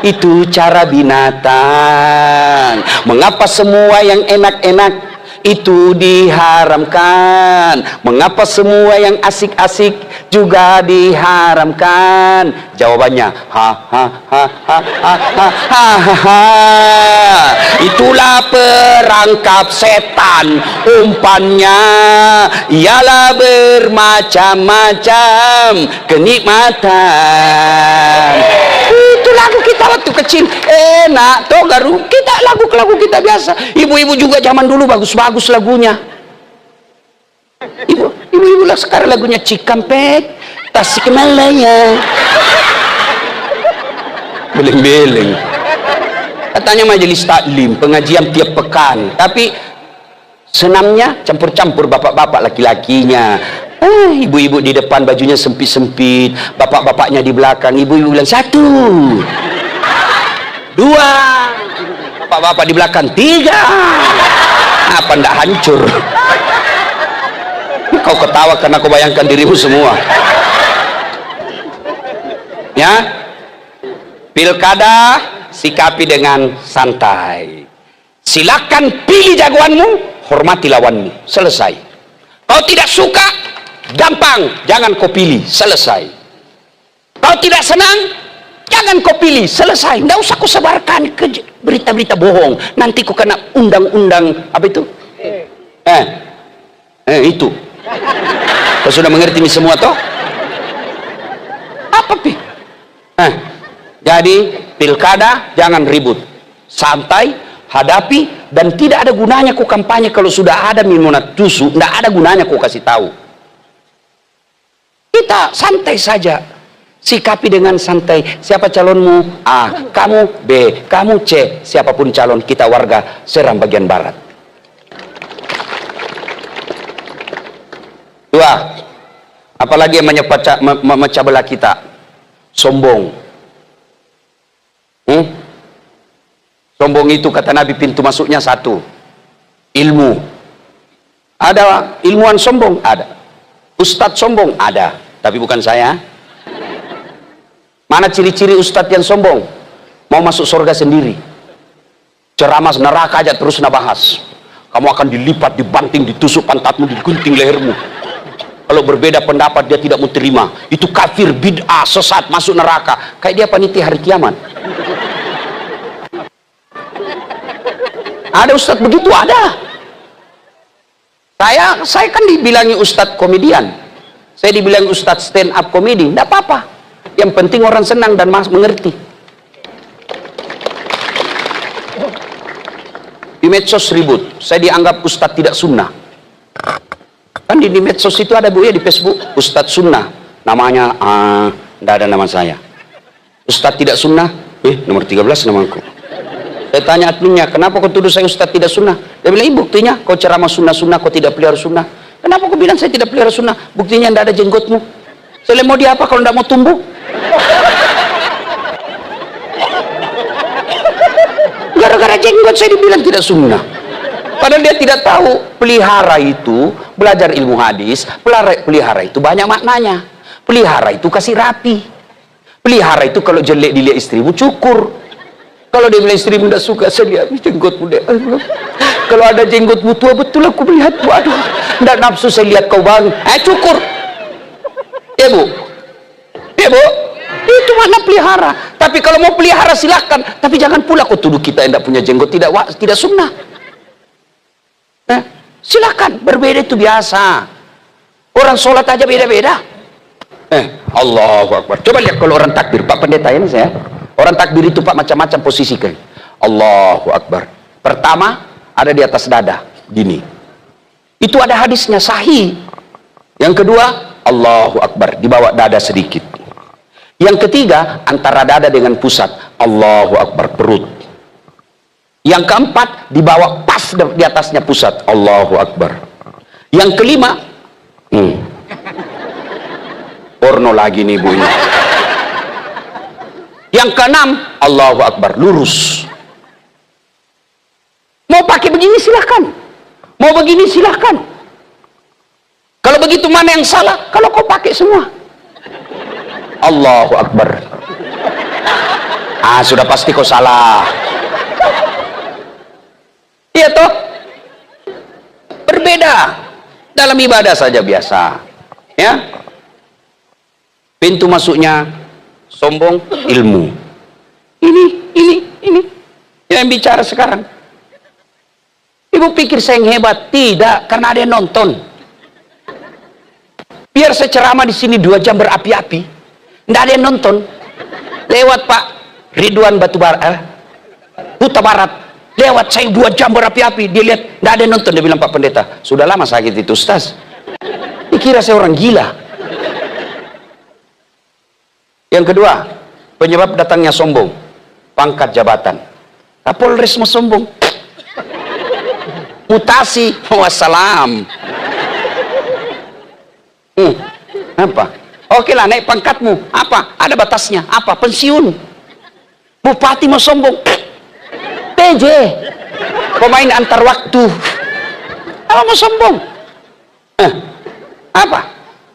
itu cara binatang. Mengapa semua yang enak-enak itu diharamkan? Mengapa semua yang asik-asik juga diharamkan? Jawabannya ha ha ha ha ha ha ha ha. Itulah perangkap setan, umpannya ialah bermacam-macam kenikmatan. Itu lagu kita waktu kecil, enak toh garu. Kita lagu kita biasa. Ibu-ibu juga zaman dulu bagus-bagus lagunya. Ibu-ibu lah sekarang lagunya Cikampek, Tasikmalaya. Beleng-beleng. Katanya majelis taklim, pengajian tiap pekan, tapi senamnya campur-campur bapak-bapak laki-lakinya. Ibu-ibu di depan bajunya sempit-sempit, bapak-bapaknya di belakang. Ibu-ibu bilang 1, 2, bapak-bapak di belakang 3. Apa ndak hancur? Kau ketawa karena kau bayangkan dirimu semua. Ya, pilkada sikapi dengan santai. Silakan pilih jagoanmu, hormati lawanmu. Selesai. Kau tidak suka, gampang, jangan kau pilih. Selesai. Kau tidak senang, jangan kau pilih. Selesai. Nggak usah kau sebarkan ke berita-berita bohong. Nanti kau kena undang-undang apa itu? Itu. Kau sudah mengerti ini semua toh? Apa pi? Jadi pilkada jangan ribut, santai, hadapi, dan tidak ada gunanya kau kampanye kalau sudah ada minuman tusuk, tidak ada gunanya kau kasih tahu. Kita santai saja, sikapi dengan santai. Siapa calonmu? A, kamu B, kamu C, siapapun calon, kita warga Seram bagian barat. 2, apalagi yang memecah belah kita? Sombong. Sombong itu kata Nabi pintu masuknya 1, ilmu. Ada ilmuwan sombong? Ada. Ustadz sombong? Ada. Tapi bukan saya. Mana ciri-ciri ustadz yang sombong? Mau masuk surga sendiri. Ceramah neraka aja terus nabahas. Kamu akan dilipat, dibanting, ditusuk pantatmu, digunting lehermu. Kalau berbeda pendapat dia tidak mau terima. Itu kafir, bid'ah, sesat, masuk neraka. Kayak dia panitia hari kiamat. Ada ustadz begitu? Ada. Saya kan dibilangi ustadz komedian. Saya dibilang ustadz stand up komedi. Tidak apa-apa. Yang penting orang senang dan mengerti. Di medsos ribut, saya dianggap ustadz tidak sunnah. Kan di medsos itu ada bu ya, di Facebook ustadz sunnah, namanya tidak ada nama saya. Ustadz tidak sunnah, nomor 13 namaku. Saya tanya adminnya, kenapa kau tuduh saya ustadz tidak sunnah? Dia bilang, buktinya kau ceramah sunnah-sunnah, kau tidak pelihara sunnah. Kenapa kau bilang saya tidak pelihara sunnah? Buktinya tidak ada jenggotmu. Saya mau dia apa kalau tidak mau tumbuh? Gara-gara jenggot saya dibilang tidak sunnah. Padahal dia tidak tahu pelihara itu, belajar ilmu hadis, pelihara itu banyak maknanya. Pelihara itu kasih rapi. Pelihara itu kalau jelek dilihat istrimu cukur. Kalau dia bilang istrimu tidak suka, saya lihat jenggotmu deh. Kalau ada jenggotmu tua betul aku melihat, waduh, tidak nafsu saya lihat kau bang. Cukur. Ya bu, ya bu. Itu makna pelihara. Tapi kalau mau pelihara silahkan, tapi jangan pula kau tuduh kita yang tidak punya jenggot tidak sunnah. Silakan, berbeda itu biasa. Orang sholat aja beda-beda. Allahu Akbar. Coba lihat kalau orang takbir, Pak Pendeta ini saya. Orang takbir itu Pak macam-macam posisikan. Allahu Akbar. Pertama ada di atas dada, gini. Itu ada hadisnya sahih. Yang kedua, Allahu Akbar, dibawa dada sedikit. Yang ketiga, antara dada dengan pusat, Allahu Akbar, perut. Yang keempat, dibawa pas di atasnya pusat, Allahu Akbar. Yang kelima, porno lagi nih bu ini. Yang keenam, Allahu Akbar, lurus. Mau pakai begini silahkan, mau begini silahkan. Kalau begitu mana yang salah? Kalau kau pakai semua. Allahu Akbar. Sudah pasti kau salah. Iya toh? Berbeda. Dalam ibadah saja biasa. Ya. Pintu masuknya sombong, ilmu. Ini. Yang bicara sekarang. Ibu pikir saya yang hebat? Tidak, karena ada yang nonton. Biar saya ceramah di sini 2 jam berapi-api. Tidak ada yang nonton. Lewat Pak Ridwan Huta Barat, lewat saya 2 jam berapi-api. Dia lihat tidak ada yang nonton. Dia bilang, Pak Pendeta, sudah lama sakit itu Ustaz. Dikira saya orang gila. Yang kedua, penyebab datangnya sombong, pangkat jabatan. Kapolres mau sombong, mutasi, wassalam. Apa? Oke lah, naik pangkatmu. Apa? Ada batasnya. Apa? Pensiun. Bupati mau sombong. PJ. Pemain antar waktu. Apa mau sombong? Apa?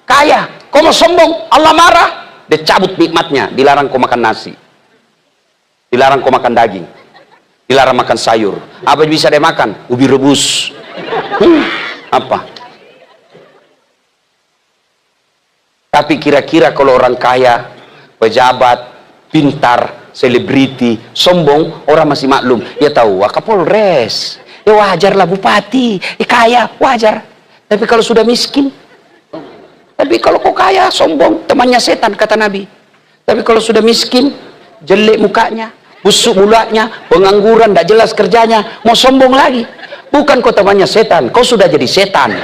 Kaya. Kau mau sombong? Allah marah. Dia cabut nikmatnya. Dilarang kau makan nasi. Dilarang kau makan daging. Dilarang makan sayur. Apa bisa dia makan? Ubi rebus. Apa? Tapi kira-kira kalau orang kaya, pejabat, pintar, selebriti, sombong, orang masih maklum. Ya tahu, Kapolres, ya wajarlah bupati, kaya, wajar. Tapi kalau sudah miskin, tapi kalau kau kaya, sombong, temannya setan, kata Nabi. Tapi kalau sudah miskin, jelek mukanya, busuk mulutnya, pengangguran, tidak jelas kerjanya, mau sombong lagi. Bukan kau temannya setan, kau sudah jadi setan.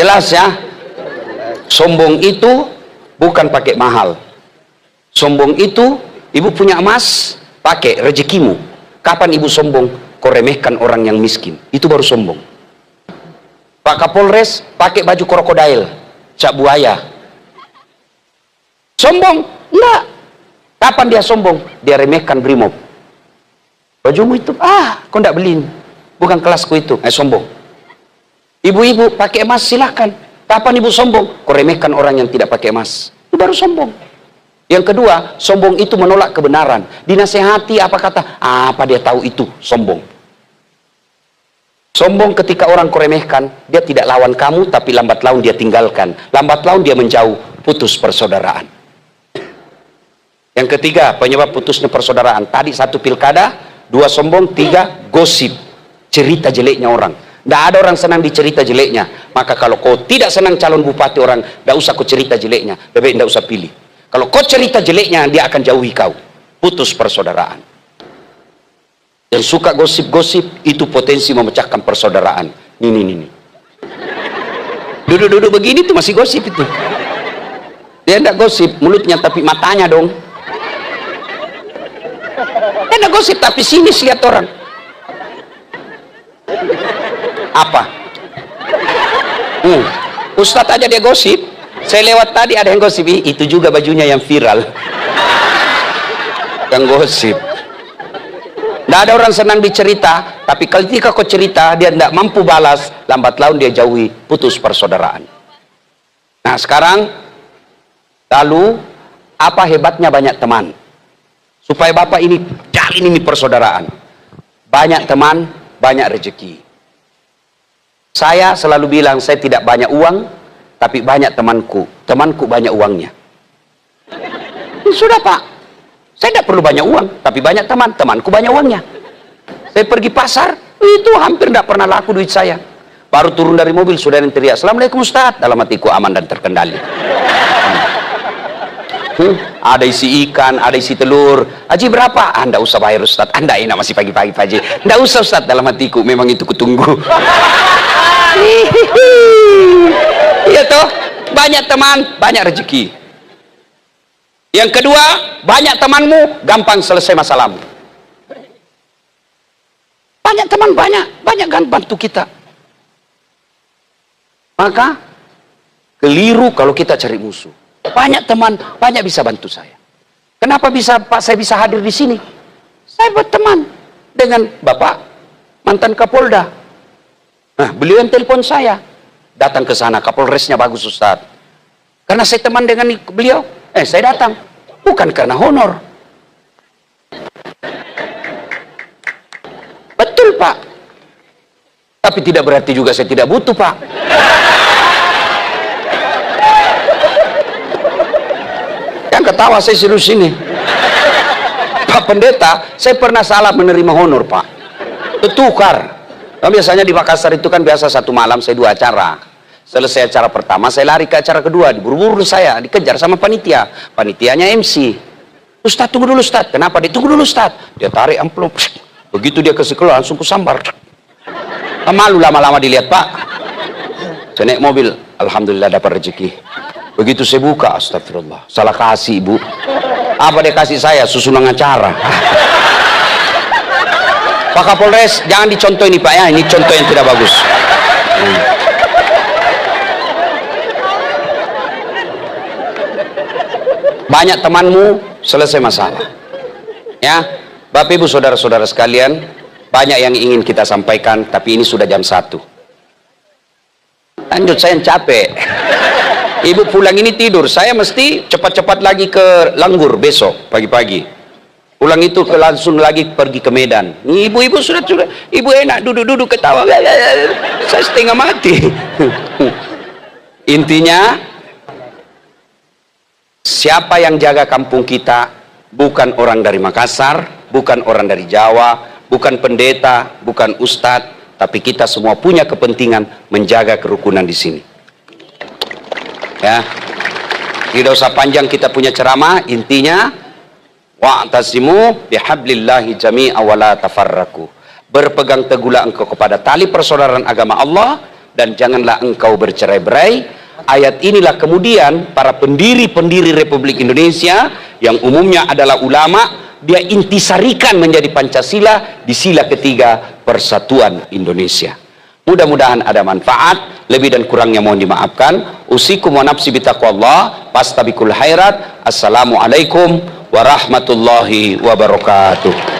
Jelas ya, sombong itu bukan pakai mahal. Sombong itu, ibu punya emas, pakai rezekimu. Kapan ibu sombong? Kau remehkan orang yang miskin. Itu baru sombong. Pak Kapolres pakai baju krokodil, cap buaya. Sombong? Enggak. Kapan dia sombong? Dia remehkan Brimob. Bajumu itu, kau ndak beliin. Bukan kelasku itu. Sombong. Ibu-ibu pakai emas silahkan. Kapan ibu sombong? Kau remehkan orang yang tidak pakai emas. Itu baru sombong. Yang kedua, sombong itu menolak kebenaran. Dinasehati apa kata? Apa dia tahu itu? Sombong. Sombong ketika orang kau remehkan, dia tidak lawan kamu, tapi lambat laun dia tinggalkan. Lambat laun dia menjauh, putus persaudaraan. Yang ketiga, penyebab putusnya persaudaraan. Tadi 1 pilkada, 2 sombong, 3 gosip. Cerita jeleknya orang. Tidak ada orang senang dicerita jeleknya. Maka kalau kau tidak senang calon bupati orang, tidak usah kau cerita jeleknya. Lebih baik tidak usah pilih. Kalau kau cerita jeleknya, dia akan jauhi kau. Putus persaudaraan. Yang suka gosip-gosip, itu potensi memecahkan persaudaraan. Ini. Duduk-duduk begini tuh masih gosip itu. Dia tidak gosip mulutnya, tapi matanya dong. Dia tidak gosip, tapi sinis lihat orang. Apa? Ustadz aja dia gosip. Saya lewat tadi ada yang gosip, itu juga bajunya yang viral. Yang gosip. Tidak ada orang senang dicerita, tapi ketika kau cerita dia tidak mampu balas, lambat laun dia jauhi, putus persaudaraan. Nah sekarang, lalu apa hebatnya banyak teman? Supaya Bapak ini jalin ini persaudaraan. Banyak teman, banyak rezeki. Saya selalu bilang, saya tidak banyak uang, tapi banyak temanku. Temanku banyak uangnya. Sudah Pak, saya tidak perlu banyak uang, tapi banyak teman. Temanku banyak uangnya. Saya pergi pasar, itu hampir tidak pernah laku duit saya. Baru turun dari mobil, sudah yang teriak, Assalamualaikum Ustaz. Dalam hatiku aman dan terkendali. Ada isi ikan, ada isi telur. Haji berapa? Anda usah bayar Ustaz. Anda enak masih pagi-pagi Pak Haji. Tidak usah Ustaz. Dalam hatiku memang itu kutunggu. Iya toh, banyak teman, banyak rezeki. Yang kedua, banyak temanmu, gampang selesai masalahmu. Banyak teman, banyak kan bantu kita. Maka keliru kalau kita cari musuh. Banyak teman, banyak bisa bantu saya. Kenapa bisa Pak saya bisa hadir di sini? Saya berteman dengan Bapak mantan Kapolda. Nah, beliau yang telepon saya. Datang ke sana, Kapolresnya bagus Ustaz. Karena saya teman dengan beliau, saya datang. Bukan karena honor. Betul Pak. Tapi tidak berarti juga saya tidak butuh Pak. Yang ketawa saya serius ini. Pak Pendeta, saya pernah salah menerima honor Pak. Tertukar. Biasanya di Makassar itu kan biasa 1 malam saya 2 acara. Selesai acara pertama, saya lari ke acara kedua. Diburu-buru saya, dikejar sama panitia. Panitianya MC. Ustaz, tunggu dulu Ustaz. Kenapa? Dia tunggu dulu Ustaz. Dia tarik amplop. Begitu dia kasih keluar, langsung kusambar. Malu lama-lama dilihat Pak. Saya naik mobil. Alhamdulillah dapat rezeki. Begitu saya buka, astagfirullah. Salah kasih Ibu. Apa dia kasih saya? Susunan acara. Pak Kapolres, jangan dicontoh ini Pak ya. Ini contoh yang tidak bagus. Banyak temanmu, selesai masalah. Ya, Bapak Ibu saudara-saudara sekalian, banyak yang ingin kita sampaikan, tapi ini sudah jam 1. Lanjut, saya yang capek. Ibu pulang ini tidur, saya mesti cepat-cepat lagi ke Langgur besok pagi-pagi. Pulang itu langsung lagi pergi ke Medan. Ibu-ibu sudah, ibu enak duduk-duduk ketawa. Saya setengah mati. Intinya, siapa yang jaga kampung kita bukan orang dari Makassar, bukan orang dari Jawa, bukan pendeta, bukan ustadz, tapi kita semua punya kepentingan menjaga kerukunan di sini. Ya, tidak usah panjang kita punya ceramah. Intinya, wa'tasimu bihablillahi jami'a wa la tafarraku. Berpegang teguhlah engkau kepada tali persaudaraan agama Allah dan janganlah engkau bercerai-berai. Ayat inilah kemudian para pendiri-pendiri Republik Indonesia yang umumnya adalah ulama, dia intisarikan menjadi Pancasila di sila ketiga Persatuan Indonesia. Mudah-mudahan ada manfaat. Lebih dan kurangnya mohon dimaafkan. Usikum wa nafsi bitaqwallah. Fastabikul khairat. Assalamualaikum warahmatullahi wabarakatuh.